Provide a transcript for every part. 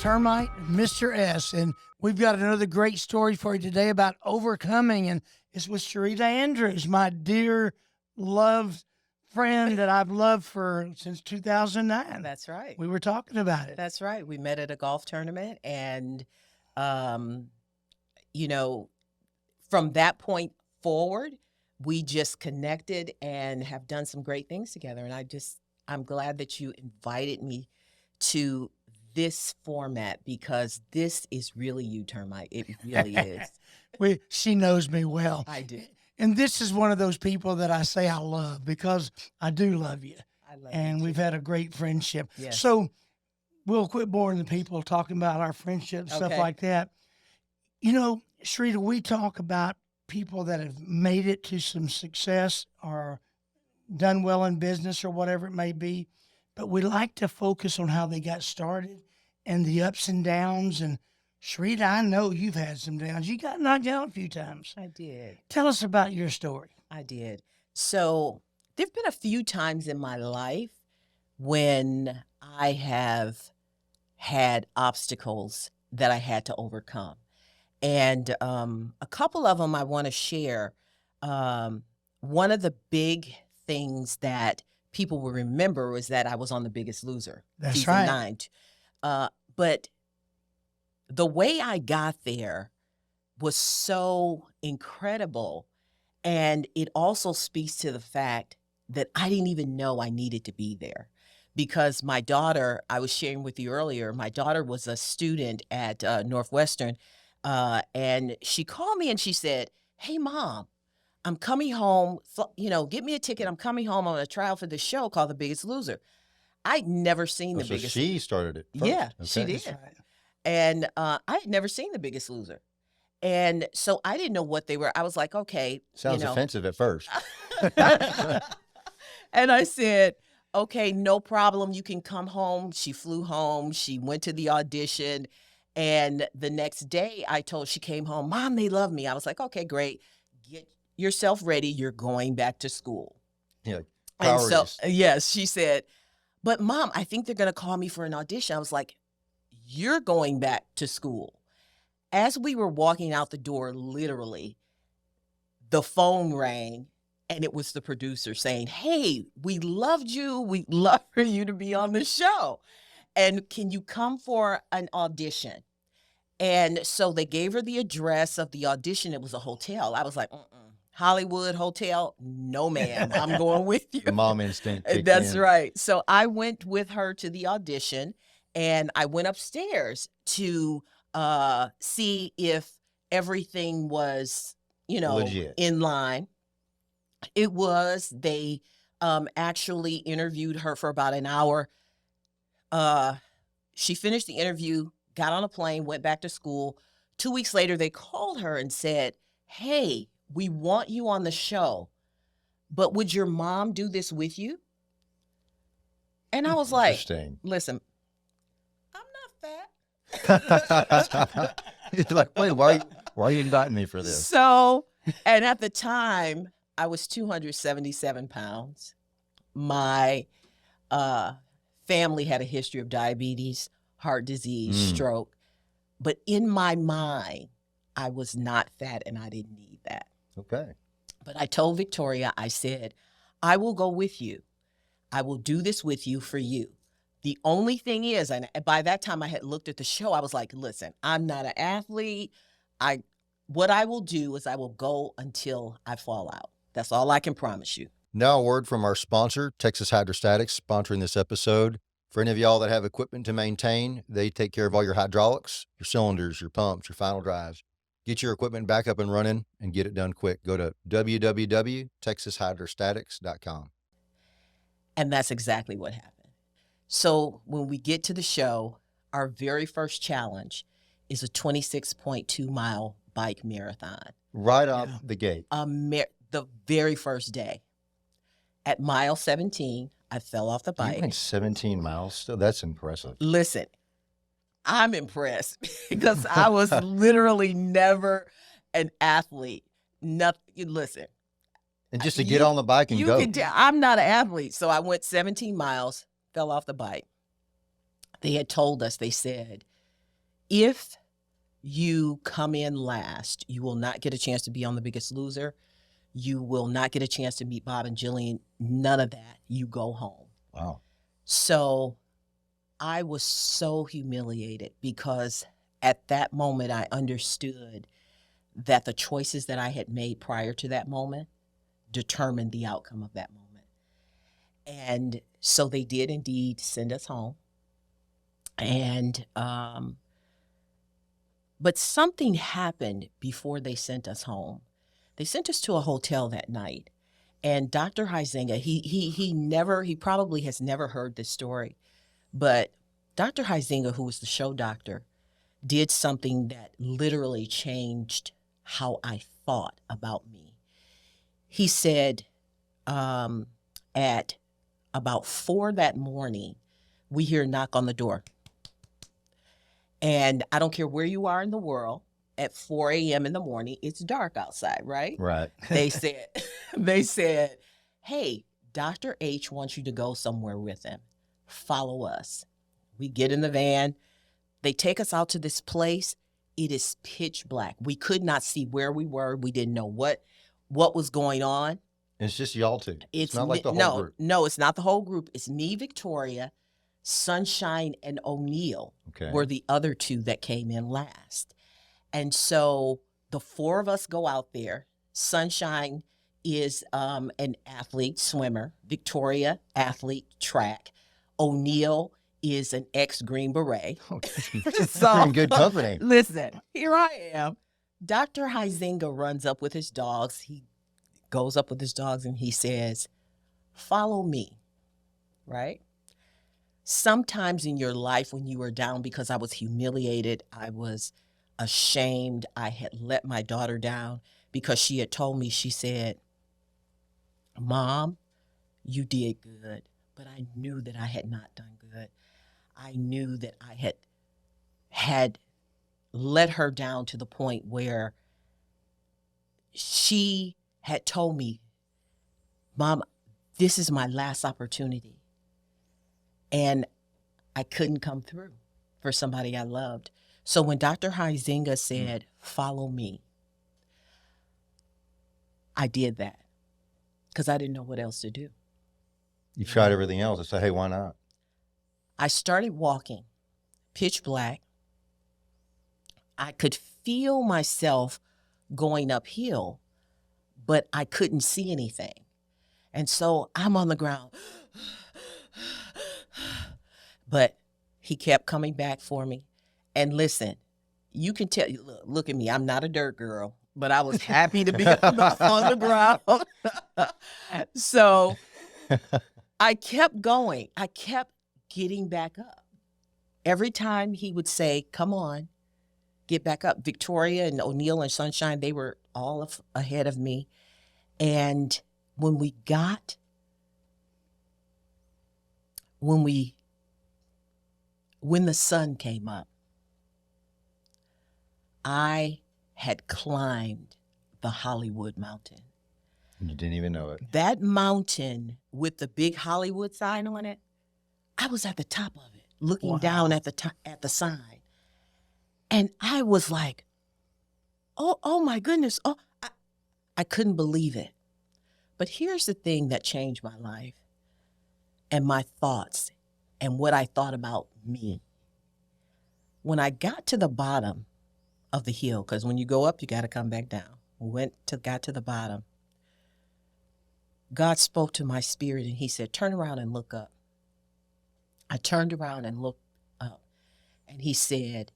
Termite and Mister S. And we've got another great story for you today about overcoming. And it's with Cherita Andrews, my dear, loved friend that I've loved since 2009. That's right. We were talking about it. That's right. We met at a golf tournament, and, from that point forward, we just connected and have done some great things together. And I'm glad that you invited me to this format, because this is really you, Termite. It really is. She knows me well. I do. And this is one of those people that I say I love, because I do love you. I love and you we've too. had a great friendship. Yes. So we'll quit boring the people talking about our friendship and stuff Okay. like that. You know, Cherita, we talk about people that have made it to some success or done well in business or whatever it may be, but we like to focus on how they got started and the ups and downs. And Cherita, I know you've had some downs. You got knocked down a few times. I did. Tell us about your story. I did. So there've been a few times in my life when I have had obstacles that I had to overcome. And a couple of them I want to share. One of the big things that people will remember was that I was on The Biggest Loser. That's season right. 9. But the way I got there was so incredible. And it also speaks to the fact that I didn't even know I needed to be there. Because my daughter, I was sharing with you earlier, my daughter was a student at Northwestern. And she called me and she said, "Hey, Mom, I'm coming home. Get me a ticket. I'm coming home on a trial for this show called The Biggest Loser." I'd never seen The Biggest. She started it first. Yeah, Okay. she did. That's right. And I had never seen The Biggest Loser. And so I didn't know what they were. I was like, okay. Sounds offensive at first. And I said, okay, no problem. You can come home. She flew home. She went to the audition. And the next day she came home, "Mom, they love me." I was like, okay, great. Get yourself ready. You're going back to school. Yeah. And so, Priorities. yes, she said, "But Mom, I think they're going to call me for an audition." I was like, "You're going back to school." As we were walking out the door, literally, the phone rang, and it was the producer saying, "Hey, we loved you. We'd love for you to be on the show. And can you come for an audition?" And so they gave her the address of the audition. It was a hotel. I was like, Hollywood hotel? No, ma'am. I'm going with you. The mom instinct kicked That's in. right. So I went with her to the audition, and I went upstairs to see if everything was, Legit. in line. It was. They actually interviewed her for about an hour. She finished the interview, got on a plane, went back to school. 2 weeks later, they called her and said, "Hey, we want you on the show, but would your mom do this with you?" And I was like, Interesting. "Listen, I'm not fat." You're like, wait, why are you inviting me for this? So, and at the time, I was 277 pounds. My family had a history of diabetes, heart disease, stroke. But in my mind, I was not fat, and I didn't need that. Okay. But I told Victoria, I said, "I will go with you. I will do this with you for you. The only thing is," and by that time I had looked at the show, I was like, "Listen, I'm not an athlete. What I will do is I will go until I fall out. That's all I can promise you." Now a word from our sponsor, Texas Hydrostatics, sponsoring this episode. For any of y'all that have equipment to maintain, they take care of all your hydraulics, your cylinders, your pumps, your final drives. Get your equipment back up and running and get it done quick. Go to www.texashydrostatics.com. And that's exactly what happened. So when we get to the show, our very first challenge is a 26.2 mile bike marathon. Right off the gate. The very first day. At mile 17, I fell off the You bike. went 17 miles still? That's impressive. Listen, I'm impressed because I was literally never an athlete. Nothing. Listen. And just to get on the bike and go. I'm not an athlete. So I went 17 miles, fell off the bike. They had told us, they said, if you come in last, you will not get a chance to be on The Biggest Loser. You will not get a chance to meet Bob and Jillian. None of that. You go home. Wow. So I was so humiliated because at that moment I understood that the choices that I had made prior to that moment determined the outcome of that moment. And so they did indeed send us home. And, but something happened before they sent us home. They sent us to a hotel that night. And Dr. Huizinga, he probably has never heard this story, but Dr. Huizinga, who was the show doctor, did something that literally changed how I thought about me. He said, at about 4 that morning, we hear a knock on the door. And I don't care where you are in the world, at 4 a.m. in the morning, it's dark outside, right? Right. They said, hey, Dr. H wants you to go somewhere with him. Follow us. We get in the van. They take us out to this place. It is pitch black. We could not see where we were. We didn't know what was going on. It's just y'all two. It's not me- like the whole group. No, it's not the whole group. It's me, Victoria, Sunshine, and O'Neill Okay. were the other two that came in last. And so the 4 of us go out there. Sunshine is an athlete, swimmer. Victoria, athlete, track. O'Neill is an ex-Green Beret. You're in good company. Listen, here I am. Dr. Huizinga runs up with his dogs. He goes up with his dogs and he says, follow me, right? Sometimes in your life when you were down, because I was humiliated, I was ashamed, I had let my daughter down because she had told me, she said, Mom, you did good, but I knew that I had not done good. I knew that I had let her down to the point where she had told me, Mom, this is my last opportunity. And I couldn't come through for somebody I loved. So when Dr. Huizinga said, follow me, I did that because I didn't know what else to do. You tried everything else. I said, hey, why not? I started walking, pitch black. I could feel myself going uphill, but I couldn't see anything. And so I'm on the ground. But he kept coming back for me. And listen, you can tell, look at me, I'm not a dirt girl, but I was happy to be on the ground. So I kept going. I kept getting back up. Every time he would say, come on, get back up. Victoria and O'Neill and Sunshine, they were all ahead of me. And when the sun came up, I had climbed the Hollywood mountain. You didn't even know it. That mountain with the big Hollywood sign on it, I was at the top of it, looking down at the sign. And I was like, oh my goodness. Oh, I couldn't believe it. But here's the thing that changed my life and my thoughts and what I thought about me. When I got to the bottom of the hill, because when you go up, you got to come back down. Got to the bottom. God spoke to my spirit and he said, turn around and look up. I turned around and looked up and he said,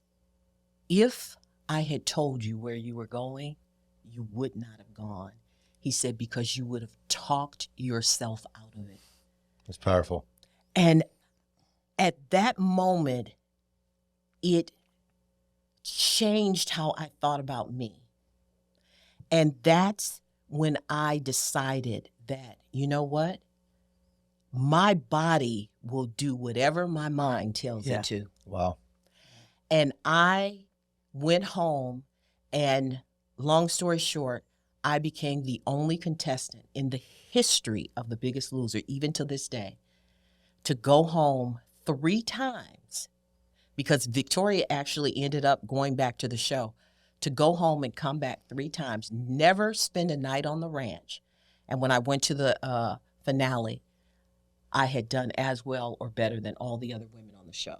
if I had told you where you were going, you would not have gone. He said, because you would have talked yourself out of it. It's powerful. And at that moment, it changed how I thought about me. And that's when I decided that, you know what? My body will do whatever my mind tells it to. Wow. And I went home, and long story short, I became the only contestant in the history of The Biggest Loser, even to this day, to go home 3 times because Victoria actually ended up going back to the show to go home and come back 3 times, never spend a night on the ranch. And when I went to the finale, I had done as well or better than all the other women on the show.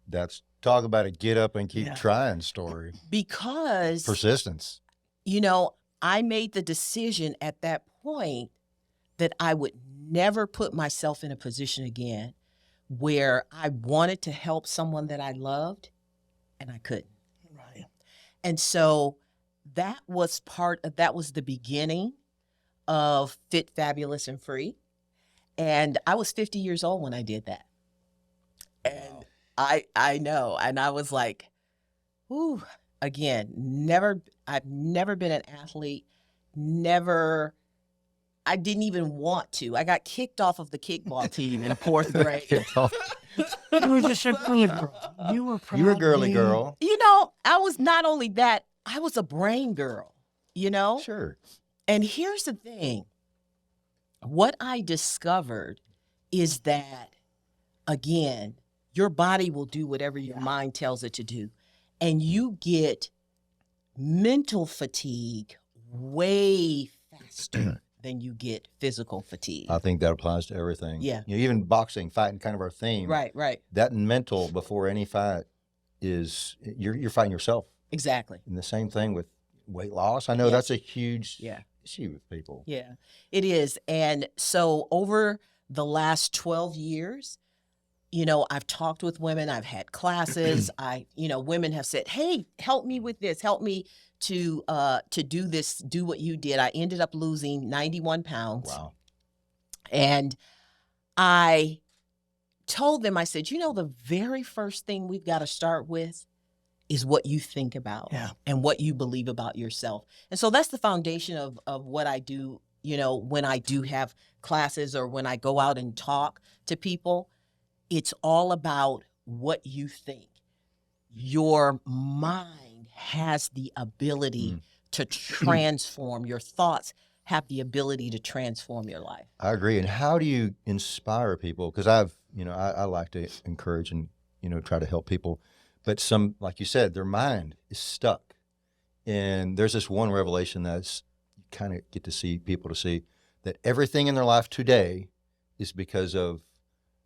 That's talk about a get up and keep Yeah. trying story. Because, Persistence. you know, I made the decision at that point that I would never put myself in a position again where I wanted to help someone that I loved and I couldn't. Right. And so that was the beginning of Fit, Fabulous, and Free. And I was 50 years old when I did that. And I know. And I was like, ooh, again, I've never been an athlete, I didn't even want to. I got kicked off of the kickball team in 4th grade. You were just a girly girl. You were proud. You were a girly girl. You know, I was not only that, I was a brain girl, you know? Sure. And here's the thing. What I discovered is that, again, your body will do whatever your mind tells it to do. And you get mental fatigue way faster than you get physical fatigue. I think that applies to everything. Yeah. You know, even boxing, fighting, kind of our theme. Right. That mental before any fight is you're fighting yourself. Exactly. And the same thing with weight loss. I know Yes. that's a huge Yeah. issue with people. Yeah, it is. And so over the last 12 years, you know, I've talked with women, I've had classes, women have said, hey, help me with this, help me to do this, do what you did. I ended up losing 91 pounds. Wow. And I told them, I said, the very first thing we've got to start with is what you think about and what you believe about yourself. And so that's the foundation of what I do, when I do have classes or when I go out and talk to people. It's all about what you think. Your mind has the ability to transform. Your thoughts have the ability to transform your life. I agree. And how do you inspire people? Because I like to encourage and, try to help people. But some, like you said, their mind is stuck. And there's this one revelation that's you kind of get to see people to see that everything in their life today is because of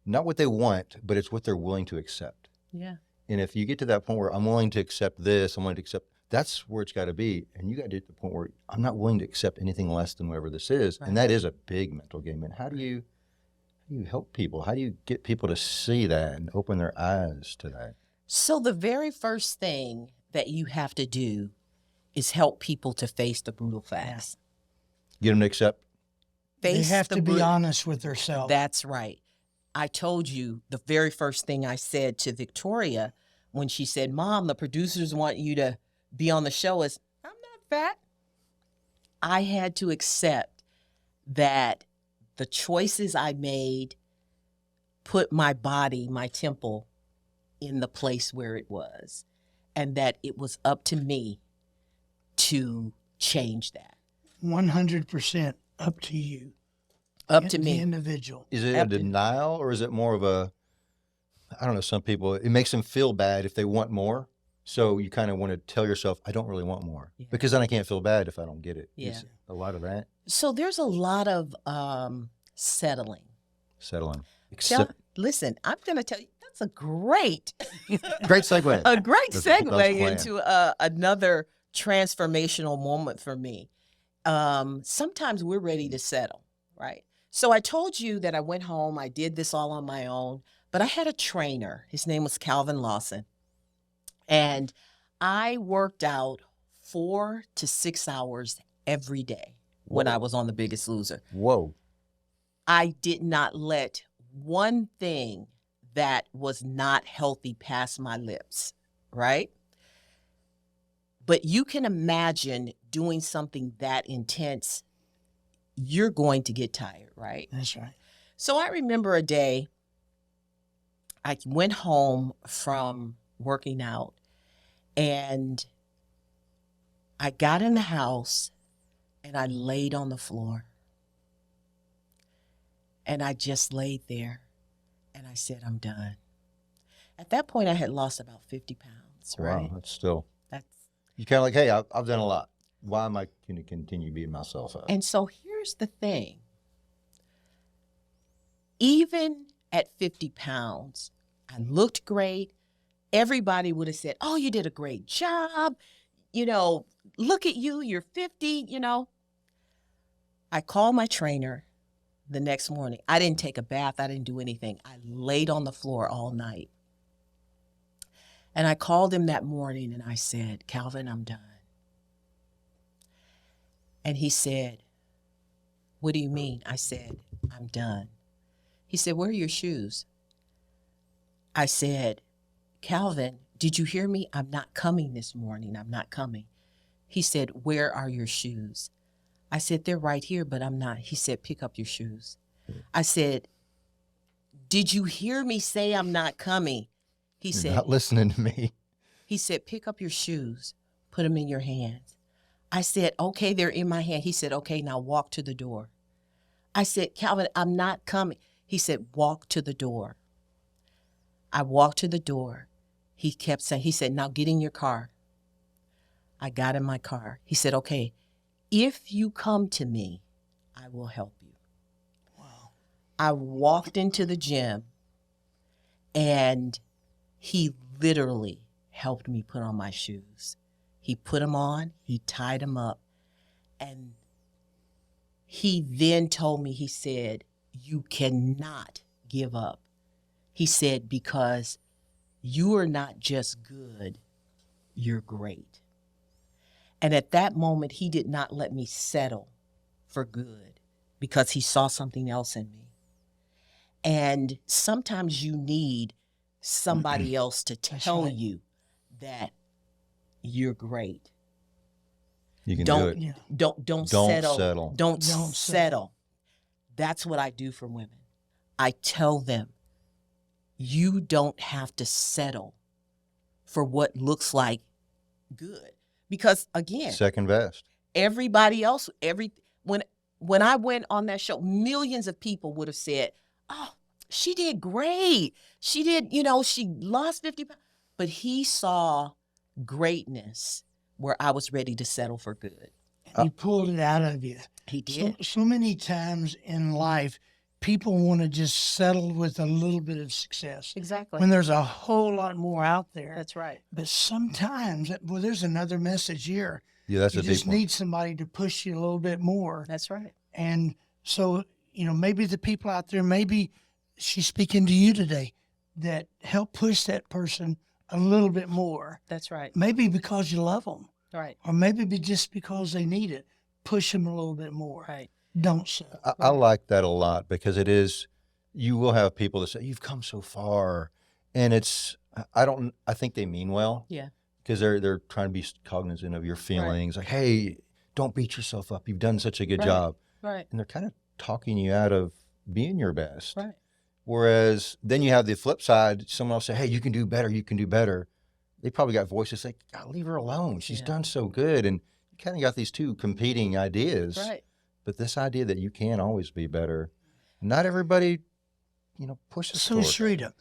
not what they want, but it's what they're willing to accept. Yeah. And if you get to that point where I'm willing to accept this, I'm willing to accept, that's where it's got to be. And you got to get to the point where I'm not willing to accept anything less than whatever this is. Right. And that is a big mental game. And how do you help people? How do you get people to see that and open their eyes to that? So the very first thing that you have to do is help people to face the brutal facts. Get them to accept. They have to be honest with themselves. That's right. I told you the very first thing I said to Victoria when she said, Mom, the producers want you to be on the show is, I'm not fat. I had to accept that the choices I made put my body, my temple, in the place where it was, and that it was up to me to change that. 100% up to you. Up to me. The individual. Is it a denial or is it more of a, I don't know, some people, it makes them feel bad if they want more. So you kind of want to tell yourself, I don't really want more because then I can't feel bad if I don't get it. Yeah. Is a lot of that. So there's a lot of settling. Settling. Listen, I'm going to tell you, that's a great segue. A great That's segue planned. into another transformational moment for me. Sometimes we're ready to settle, right? So I told you that I went home, I did this all on my own, but I had a trainer. His name was Calvin Lawson. And I worked out 4 to 6 hours every day when I was on The Biggest Loser. Whoa. I did not let one thing that was not healthy pass my lips, right? But you can imagine doing something that intense, you're going to get tired, right? That's right. So I remember a day I went home from working out and I got in the house and I laid on the floor. And I just laid there and I said, I'm done. At that point, I had lost about 50 pounds, right? Wow, that's still, That's you kind of like, hey, I've done a lot. Why am I going to continue beating myself up? And so here's the thing. Even at 50 pounds, I looked great. Everybody would have said, oh, you did a great job. You know, look at you, you're 50, you know. I called my trainer the next morning. I didn't take a bath. I didn't do anything. I laid on the floor all night. And I called him that morning and I said, Calvin, I'm done. And he said, what do you mean? I said, I'm done. He said, where are your shoes? I said, Calvin, did you hear me? I'm not coming this morning. I'm not coming. He said, where are your shoes? I said, they're right here, but I'm not. He said, pick up your shoes. I said, did you hear me say I'm not coming? He You're said, not listening to me. he said, pick up your shoes, put them in your hands. I said, okay, they're in my hand. He said, okay, now walk to the door. I said, Calvin, I'm not coming. He said, walk to the door. I walked to the door. He kept saying, he said, now get in your car. I got in my car. He said, okay, if you come to me, I will help you. Wow. I walked into the gym and he literally helped me put on my shoes. He put them on, he tied them up, and he then told me, he said, you cannot give up. He said, because you are not just good, you're great. And at that moment, he did not let me settle for good because he saw something else in me. And sometimes you need somebody else to tell right. you that you're great. You can do Don't it. Yeah. don't Settle. Don't Don't settle. settle. That's what I do for women. I tell them, you don't have to settle for what looks like good. Because again, Second best. everybody else, when I went on that show, millions of people would have said, oh, she did great. She did, she lost 50 pounds. But he saw greatness where I was ready to settle for good. He pulled it out of you. He did. So many times in life, people want to just settle with a little bit of success Exactly. when there's a whole lot more out there. That's right. But sometimes, well, there's another message here. Yeah, that's You a just big one. need somebody to push you a little bit more. That's right. And so, maybe the people out there, maybe she's speaking to you today, that help push that person a little bit more. That's right. Maybe because you love them, Right. or maybe just because they need it. Push them a little bit more. Right. Don't settle. I like that a lot because it is, you will have people that say, you've come so far. And I think they mean well. Yeah. Because they're trying to be cognizant of your feelings. Like, hey, don't beat yourself up. You've done such a good Right. job. Right. And they're kind of talking you out of being your best. Right. Whereas then you have the flip side. Someone else say, hey, you can do better. You can do better. They probably got voices say, God, leave her alone. She's Yeah. done so good. And you kind of got these two competing ideas. Right. But this idea that you can always be better, not everybody, pushes So, toward. Cherita,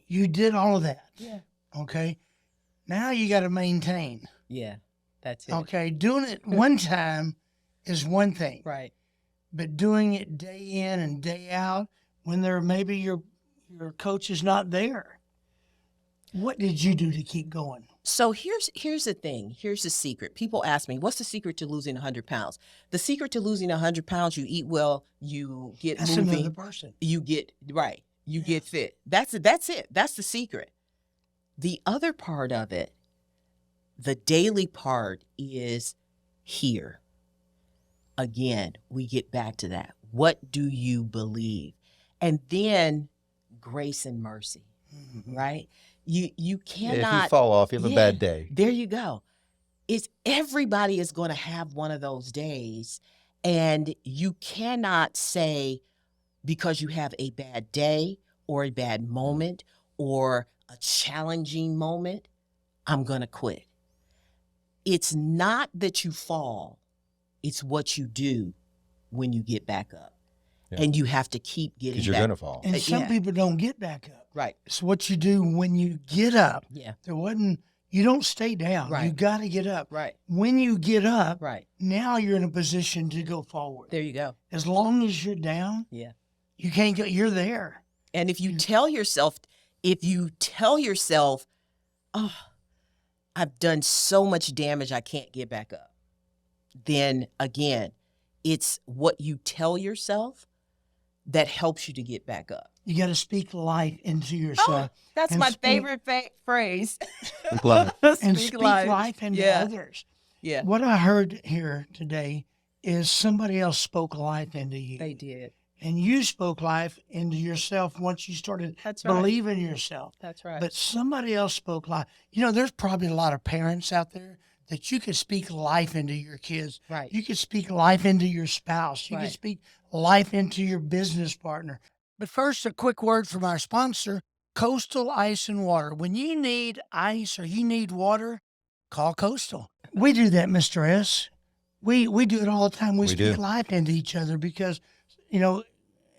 you did all of that. Yeah. Okay. Now you got to maintain. Yeah. That's it. Okay. Doing it one time is one thing, Right. but doing it day in and day out when maybe your coach is not there. What did you do to keep going? So here's the thing. Here's the secret. People ask me, what's the secret to losing 100 pounds? The secret to losing 100 pounds, you eat well, you get That's moving, another person. you get right, you get fit. That's it. That's the secret. The other part of it, the daily part, is here. Again, we get back to that. What do you believe? And then grace and mercy, right? You cannot. If you fall off, you have a bad day. There you go. Everybody is going to have one of those days, and you cannot say because you have a bad day or a bad moment or a challenging moment, I'm going to quit. It's not that you fall. It's what you do when you get back up. Yeah. And you have to keep getting Because you're back. going to fall. And some Yeah. people don't get back up. Right. It's what you do when you get up. Yeah. You don't stay down. You Right. got to get up. Right. When you get up, Right. now you're in a position to go forward. There you go. As long as you're down, Yeah. you can't go, you're there. And if you tell yourself, oh, I've done so much damage, I can't get back up, then again, it's what you tell yourself that helps you to get back up. You got to speak life into yourself. That's And my speak- favorite phrase. Speak life. and speak life into Yeah. others. Yeah, What I heard here today is somebody else spoke life into you. they did. And you spoke life into yourself once you started That's right. believing in yourself. That's right. But somebody else spoke life. You know, there's probably a lot of parents out there that you could speak life into your kids. Right. You could speak life into your spouse. You Right. could speak life into your business partner. But first, a quick word from our sponsor, Coastal Ice and Water. When you need ice or you need water, call Coastal. We do that, Mr. S. We do it all the time. We We speak do. life into each other because, you know,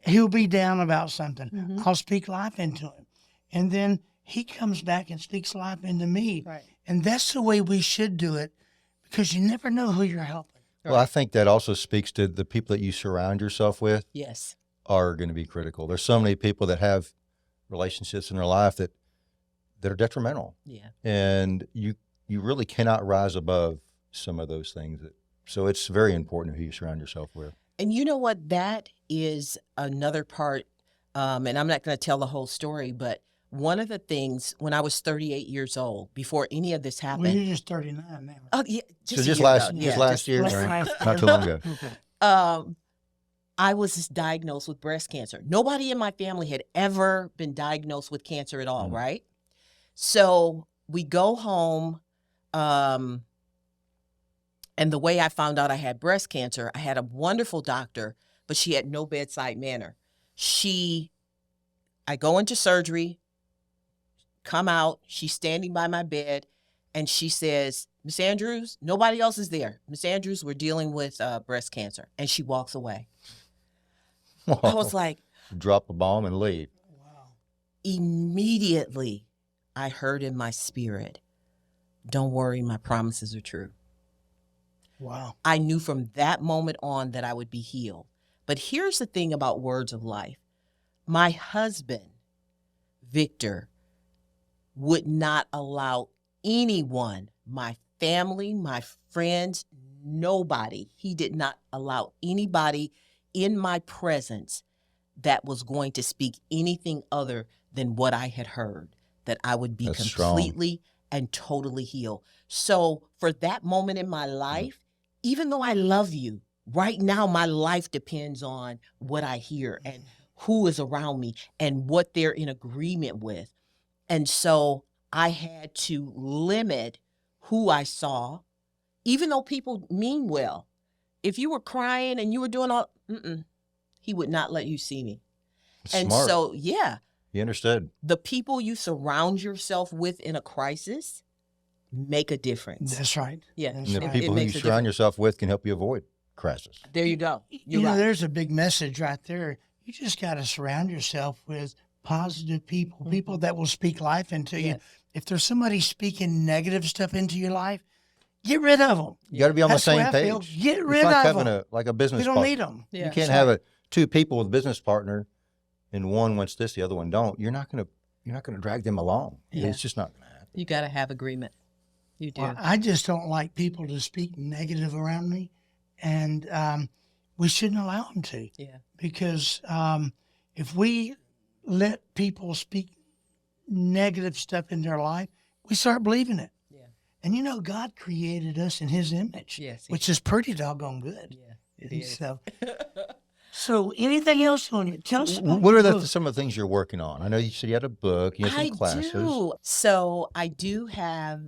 he'll be down about something. Mhm. I'll speak life into him. And then he comes back and speaks life into me. Right. And that's the way we should do it because you never know who you're helping. Well, I think that also speaks to the people that you surround yourself with Yes. are going to be critical. There's so many people that have relationships in their life that are detrimental, Yeah. and you really cannot rise above some of those things. So it's very important who you surround yourself with. And you know what? That is another part. And I'm not going to tell the whole story, but one of the things when I was 38 years old, before any of this Well, happened. you're just 39 now. Oh, yeah. So a just year last ago. just Yeah, last year, last- or last- not too long ago. Okay. I was diagnosed with breast cancer. Nobody in my family had ever been diagnosed with cancer at all, Mhm. right? So we go home, and the way I found out I had breast cancer, I had a wonderful doctor, but she had no bedside manner. I go into surgery, come out, she's standing by my bed, and she says, "Miss Andrews, nobody else is there. Miss Andrews, we're dealing with breast cancer." And she walks away. I was like, Drop a bomb and leave. Wow. immediately I heard in my spirit, "Don't worry, my promises are true." Wow. I knew from that moment on that I would be healed. But here's the thing about words of life. My husband, Victor, would not allow anyone, my family, my friends, nobody, he did not allow anybody in my presence that was going to speak anything other than what I had heard, that I would be That's strong. completely and totally healed. So for that moment in my life, even though I love you, right now my life depends on what I hear and who is around me and what they're in agreement with. And so I had to limit who I saw, even though people mean well. If you were crying and you were doing all, he would not let you see me. And Smart. so, yeah, You understood. the people you surround yourself with in a crisis make a difference. That's right. Yeah. That's And the right. people who you makes a surround yourself with can help you avoid crisis. There you go. You You're know, right. there's a big message right there. You just got to surround yourself with positive people, people that will speak life into you. Yes. If there's somebody speaking negative stuff into your life, get rid of them. You got to be on That's the the same way I feel. page. Get It's rid like of having them. a business We don't partner. need them. Yeah. You can't have two people with a business partner, and one wants this, the other one don't. You're not gonna drag them along. Yeah. It's just not gonna happen. You got to have agreement. You do. Well, I just don't like people to speak negative around me, and we shouldn't allow them to. Yeah. Because if we let people speak negative stuff in their life, we start believing it. Yeah. And you know, God created us in His image, Yes. which is pretty doggone good. Yeah. It And is. So anything else on you? Tell us about What your are book. some of the things you're working on? I know you said you had a book, you had some I classes. do. So I do have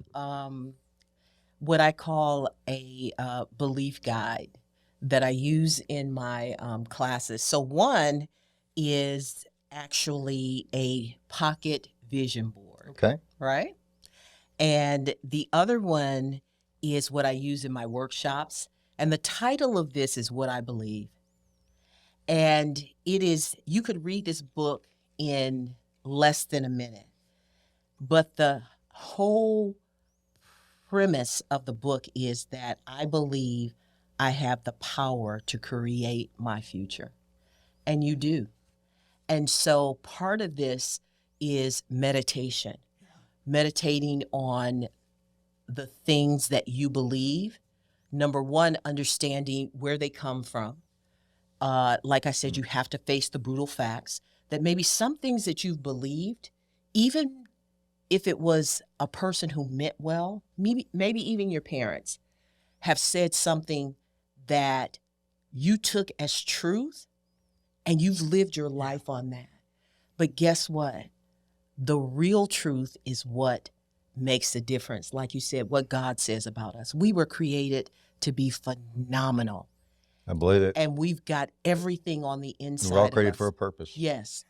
what I call a belief guide that I use in my classes. So one is actually a pocket vision board, Okay. right? And the other one is what I use in my workshops. And the title of this is What I Believe. And it is, you could read this book in less than a minute. But the whole premise of the book is that I believe I have the power to create my future. And you do. And so part of this is meditation, meditating on the things that you believe. Number one, understanding where they come from. Like I said, you have to face the brutal facts that maybe some things that you've believed, even if it was a person who meant well, maybe even your parents have said something that you took as truth and you've lived your life on that. But guess what? The real truth is what makes the difference. Like you said, what God says about us. We were created to be phenomenal. I believe it. And we've got everything on the inside We're all of created us. for a purpose. Yes.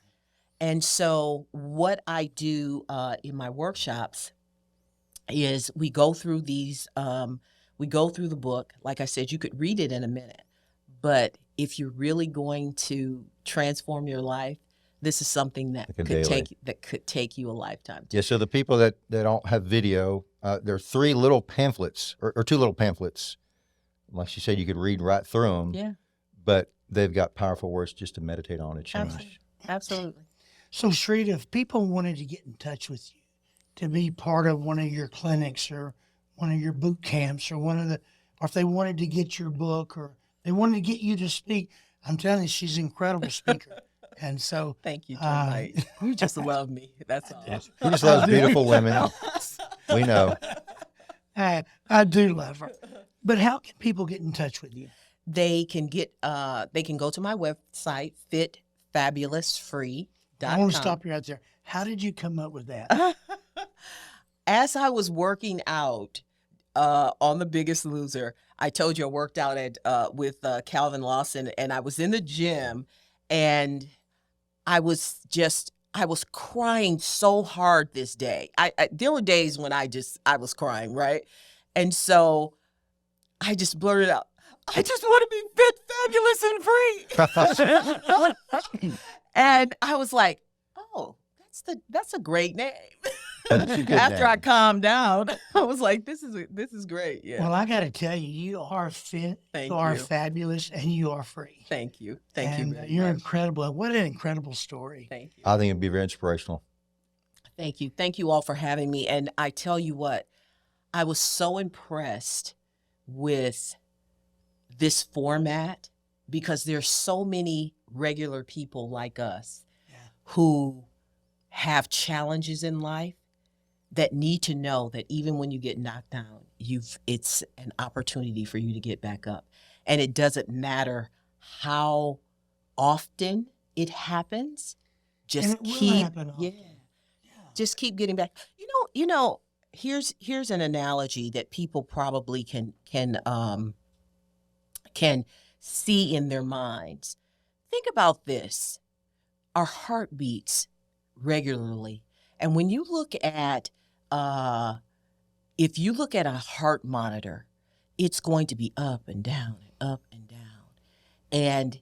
And so what I do in my workshops is we go through these, we go through the book. Like I said, you could read it in a minute. But if you're really going to transform your life, this is something that Like a could daily. could take you a lifetime. Yeah, so the people that don't have video, there are 3 little pamphlets or 2 little pamphlets. Like she said, you could read right through them. Yeah, But they've got powerful words just to meditate on and change. absolutely. Absolutely. So, Cherita, if people wanted to get in touch with you to be part of one of your clinics or one of your boot camps or or if they wanted to get your book or they wanted to get you to speak, I'm telling you, she's an incredible speaker. And so, Thank you, Termite. You just love me. That's all. He just loves beautiful women. We know. I do love her. But how can people get in touch with you? They can go to my website, fitfabulousfree.com. I want to stop you right there. How did you come up with that? As I was working out on The Biggest Loser, I told you I worked out with Calvin Lawson, and I was in the gym, and I was crying so hard this day. There were days when I was crying, right? And so I just blurted out, I just want to be fit, fabulous, and free. And I was like, oh, that's a great name. That's a good After I name. calmed down, I was like, this is great. Yeah. Well, I got to tell you, you are fit, Thank you are you. fabulous, and you are free. Thank you. Thank you And very you're much. incredible. What an incredible story. Thank you. I think it'd be very inspirational. Thank you. Thank you all for having me. And I tell you what, I was so impressed with this format because there's so many regular people like us who have challenges in life that need to know that even when you get knocked down, it's an opportunity for you to get back up. And it doesn't matter how often it happens. Just And it will keep happen often. just keep getting back. You know, here's an analogy that people probably can see in their minds. Think about this. Our heart beats regularly. And when you look at if you look at a heart monitor, it's going to be up and down and up and down. And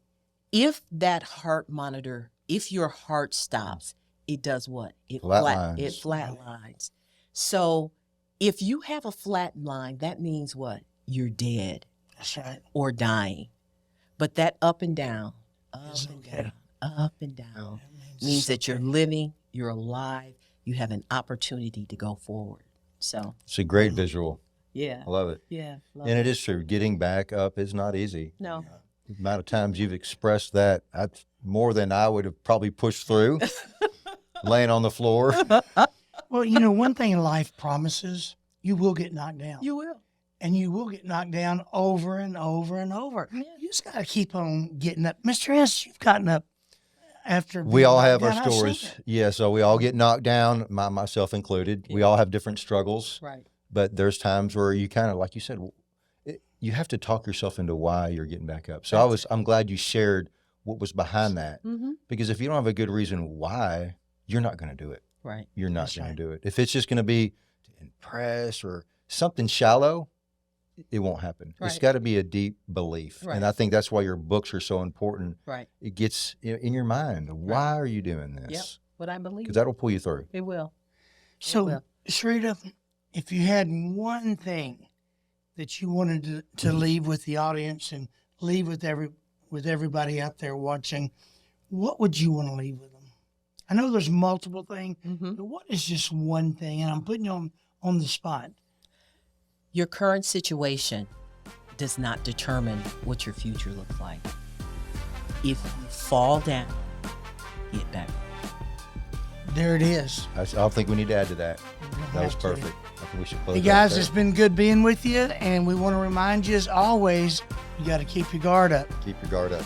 if that heart monitor, if your heart stops, it does what? It Flatlines. flatlines. So if you have a flat line, that means what? You're dead That's right. or dying. But that up and down, It's okay. up and down means that you're living, you're alive, you have an opportunity to go forward. So, It's a great visual. yeah. I love it. Yeah. And it is true. Getting back up is not easy. No. The amount of times you've expressed that, that's more than I would have probably pushed through, laying on the floor. Well, you know, one thing in life promises, you will get knocked down. You will. And you will get knocked down over and over and over. Yeah. You just got to keep on getting up. Mr. S, you've gotten up after We being all knocked have our down. I've seen stories. it. Yeah, so we all get knocked down, myself included. We all have different struggles, Right. but there's times where you kind of, like you said, you have to talk yourself into why you're getting back up. So I'm glad you shared what was behind that, Mm-hmm. because if you don't have a good reason why, you're not going to do it. Right. You're not That's going right. to do it. If it's just going to be to impress or something shallow, it won't happen. It's Right. got to be a deep belief. Right. And I think that's why your books are so important. Right. It gets in your mind. Why are you doing this? what I believe. Because that'll pull you through. It will. So, will. Cherita, if you had one thing that you wanted to leave with the audience and leave with everybody out there watching, what would you want to leave with them? I know there's multiple things, but what is just one thing? And I'm putting you on the spot. Your current situation does not determine what your future looks like. If you fall down, get back. There it is. I don't think we need to add to that. That was Have to. perfect. I think we should close Hey it guys, right it's there. been good being with you, and we want to remind you as always, you got to keep your guard up. Keep your guard up.